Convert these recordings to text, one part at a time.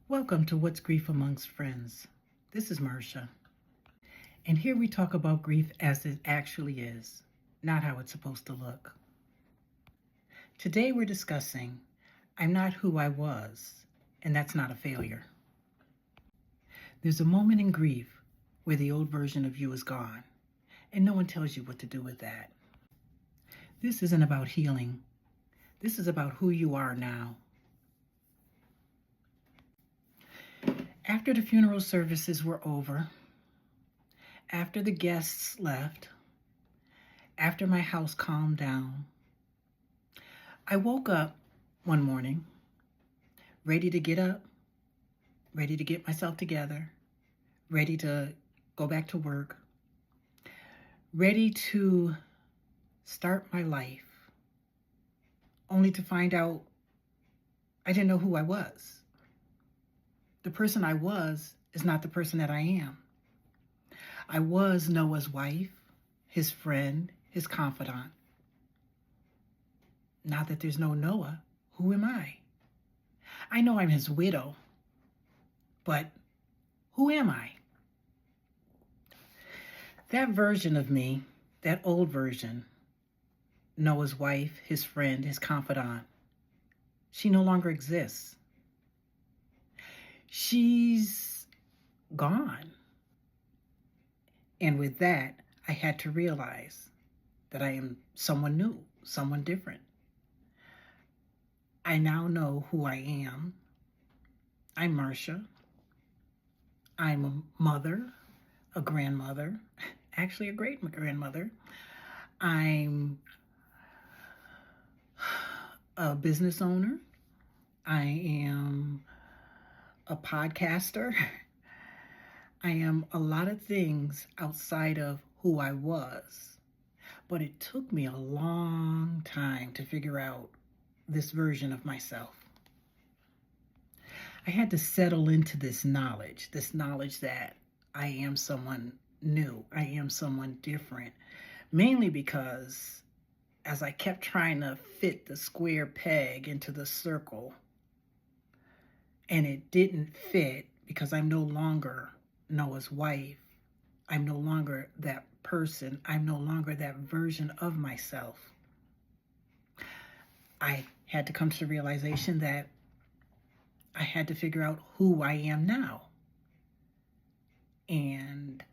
Welcome to What's Grief Amongst Friends. This is Marcia, and here we talk about grief as it actually is, not how it's supposed to look. Today we're discussing I'm not who I was, and that's not a failure. There's a moment in grief where the old version of you is gone, and no one tells you what to do with that. This isn't about healing. This is about who you are now. After the funeral services were over, after the guests left, after my house calmed down, I woke up one morning, ready to get up, ready to get myself together, ready to go back to work, ready to start my life, only to find out I didn't know who I was. The person I was is not the person that I am. I was Noah's wife, his friend, his confidant. Now that there's no Noah, who am I? I know I'm his widow, but who am I? That version of me, that old version, Noah's wife, his friend, his confidant, she no longer exists. She's gone. And with that, I had to realize that I am someone new, someone different. I now know who I am. I'm Marcia. I'm a mother, a grandmother, actually a great grandmother. I'm a business owner. I am a podcaster. I am a lot of things outside of who I was. But it took me a long time to figure out this version of myself. I had to settle into this knowledge that I am someone new, I am someone different, mainly because as I kept trying to fit the square peg into the circle, and it didn't fit because I'm no longer Noah's wife. I'm no longer that person. I'm no longer that version of myself. I had to come to the realization that I had to figure out who I am now and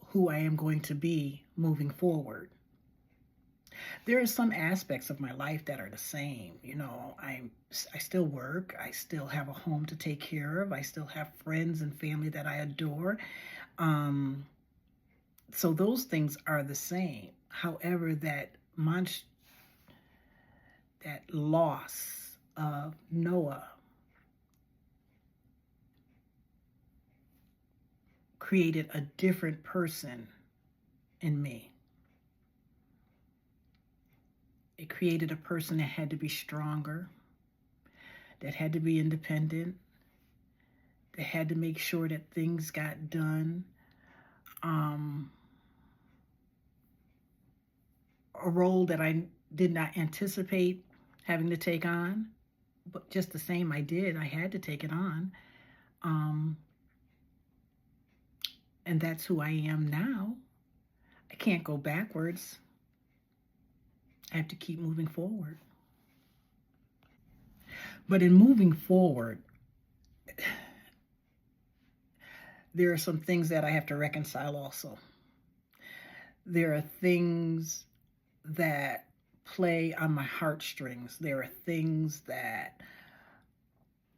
who I am going to be moving forward. There are some aspects of my life that are the same. I still work. I still have a home to take care of. I still have friends and family that I adore. So those things are the same. However, that loss of Noah created a different person in me. It created a person that had to be stronger, that had to be independent, that had to make sure that things got done. A role that I did not anticipate having to take on, but just the same I had to take it on. And that's who I am now. I can't go backwards. I have to keep moving forward. But in moving forward, there are some things that I have to reconcile also. There are things that play on my heartstrings. There are things that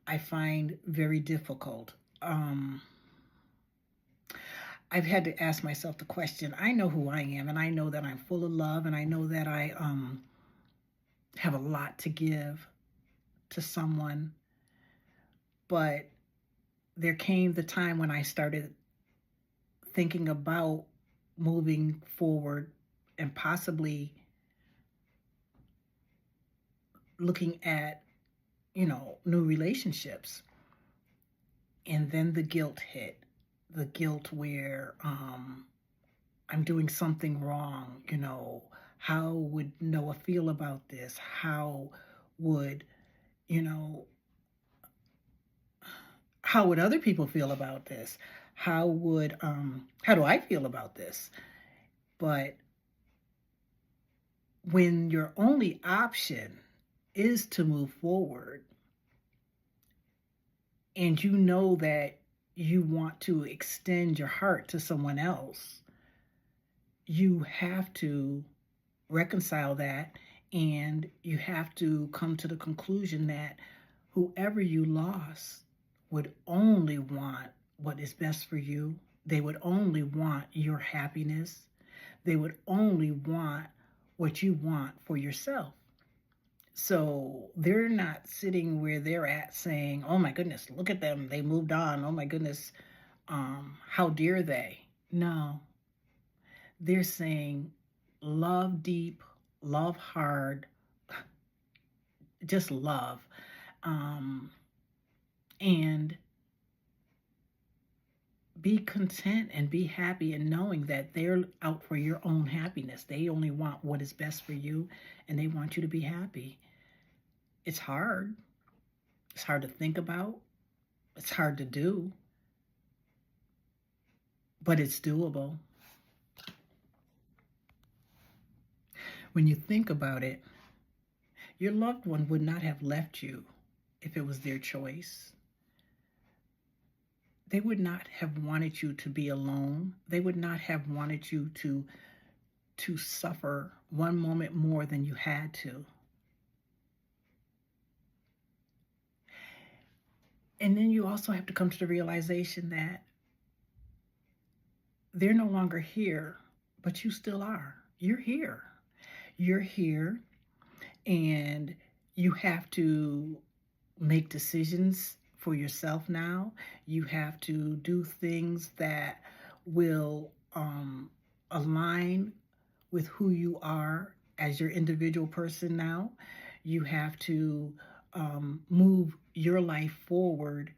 I find very difficult. I've had to ask myself the question, I know who I am, and I know that I'm full of love, and I know that I have a lot to give to someone. But there came the time when I started thinking about moving forward and possibly looking at, new relationships. And then the guilt hit. The guilt where I'm doing something wrong. How would Noah feel about this? How would How would other people feel about this? How do I feel about this? But when your only option is to move forward, and you know that you want to extend your heart to someone else, you have to reconcile that, and you have to come to the conclusion that whoever you lost would only want what is best for you. They would only want your happiness. They would only want what you want for yourself. So they're not sitting where they're at saying, oh my goodness, look at them, they moved on. Oh my goodness, how dare they? No, they're saying, love deep, love hard, just love. And be content and be happy in knowing that they're out for your own happiness. They only want what is best for you, and they want you to be happy. It's hard. It's hard to think about. It's hard to do. But it's doable. When you think about it, your loved one would not have left you if it was their choice. They would not have wanted you to be alone. They would not have wanted you to suffer one moment more than you had to. And then you also have to come to the realization that they're no longer here, but you still are. You're here. You're here, and you have to make decisions for yourself now. You have to do things that will align with who you are as your individual person now. You have to move your life forward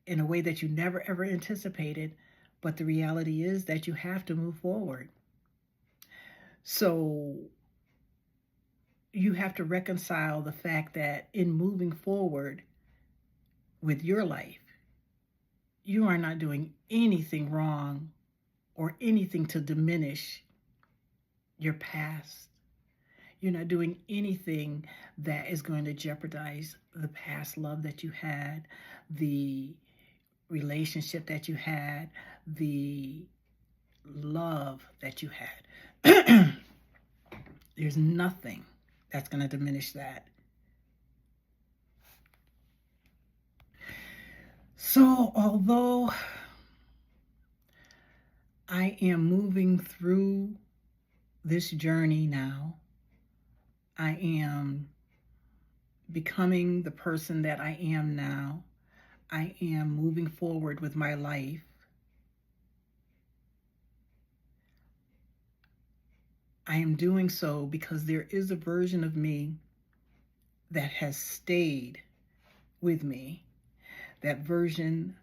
in a way that you never ever anticipated, but the reality is that you have to move forward. So you have to reconcile the fact that in moving forward with your life, you are not doing anything wrong or anything to diminish your past. You're not doing anything that is going to jeopardize the past love that you had, the relationship that you had, the love that you had. There's nothing that's going to diminish that. So, although I am moving through this journey now, I am becoming the person that I am now. I am moving forward with my life. I am doing so because there is a version of me that has stayed with me. That version,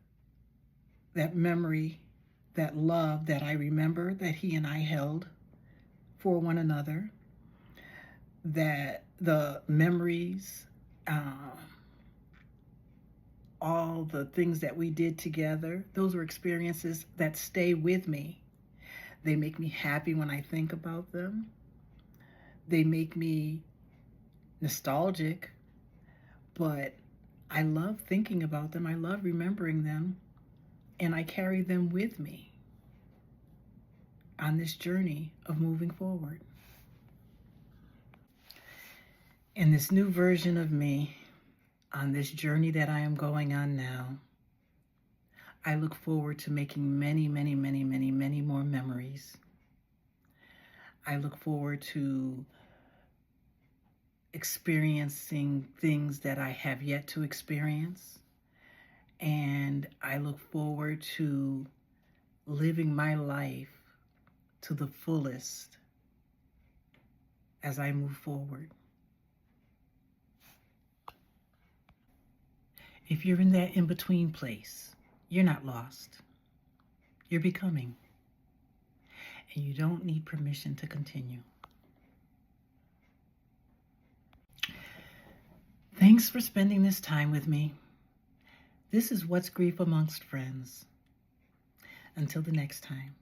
that memory, that love that I remember that he and I held for one another, that the memories, all the things that we did together, those were experiences that stay with me. They make me happy when I think about them. They make me nostalgic, but I love thinking about them. I love remembering them, and I carry them with me on this journey of moving forward. In this new version of me, on this journey that I am going on now, I look forward to making many, many, many, many, many more memories. I look forward to experiencing things that I have yet to experience. And I look forward to living my life to the fullest as I move forward. If you're in that in-between place, you're not lost. You're becoming. And you don't need permission to continue. Thanks for spending this time with me. This is What's Grief Amongst Friends. Until the next time.